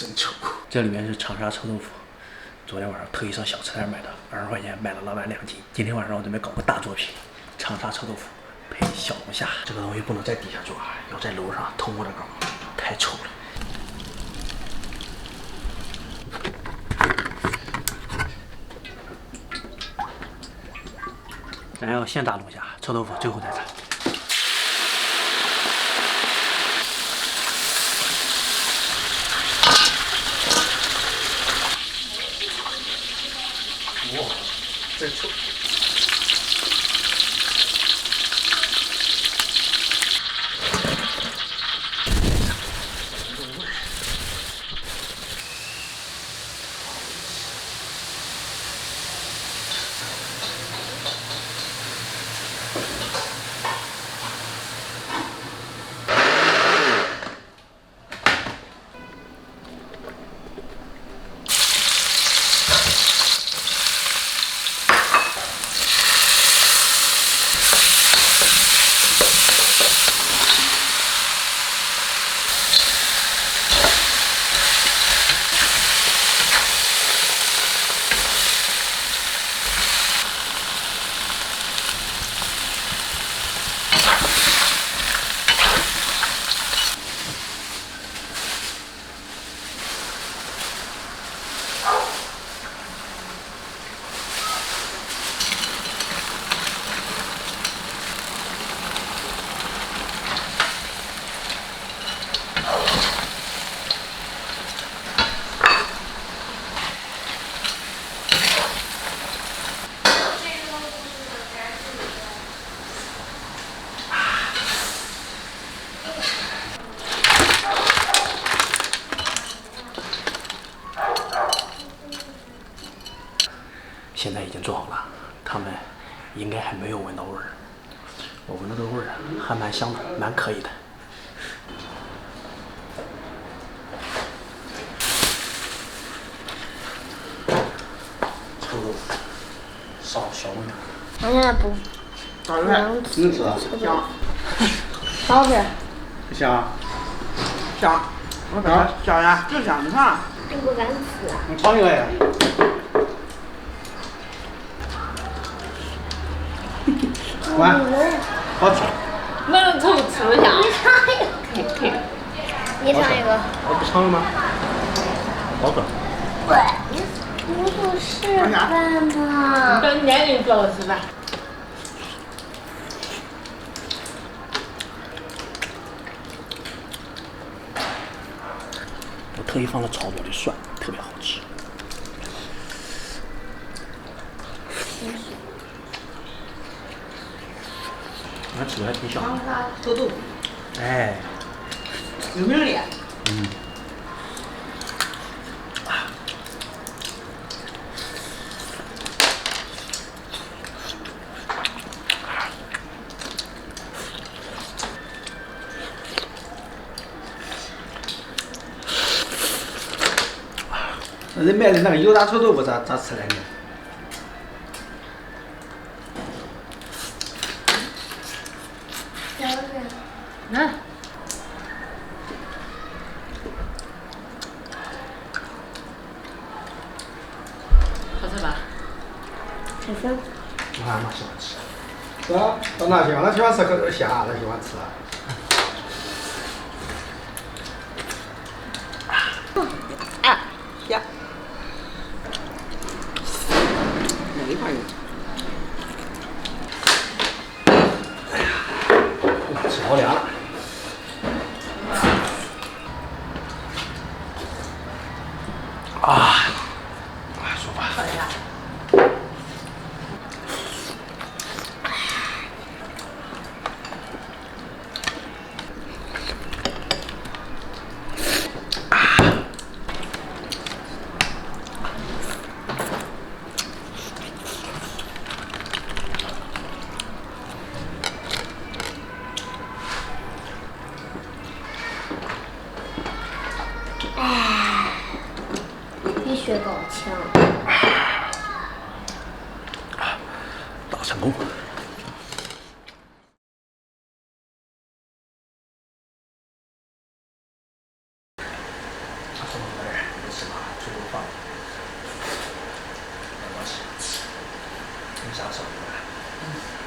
真臭！这里面是长沙臭豆腐，昨天晚上特意上小吃摊买的，20块钱买了老板2斤。今天晚上我准备搞个大作品，长沙臭豆腐配小龙虾。这个东西不能在底下做啊，要在楼上通过的搞，太臭了。咱要先炸龙虾，臭豆腐最后再炸。哇，真臭！现在已经做好了，他们应该还没有闻到味儿。我闻到这味儿还蛮香的，蛮可以的。臭豆腐，烧小龙虾。我现在不，烧出吃，能吃啊？香。烧出来。不香？香。我香香呀，就香，你看。你不敢吃啊？你尝一个呀。完，好吃。没人头吃不下。你尝一个，可以。你尝一个。我不尝了吗？好喝。你不示范吗？等年龄做个示范。我特意放了超多的蒜，特别好吃。俺吃的还挺香。长沙臭豆腐。哎。有名的。嗯。那人买的那个油炸臭豆腐咋吃来的？嗯。好吃吧？很香。我还蛮喜欢吃。是啊，到哪去？他喜欢吃可虾，他喜欢吃。啊，香。哪一块肉？吃好凉了。啊，舒服。好呀。医学高强。大成功。上手的。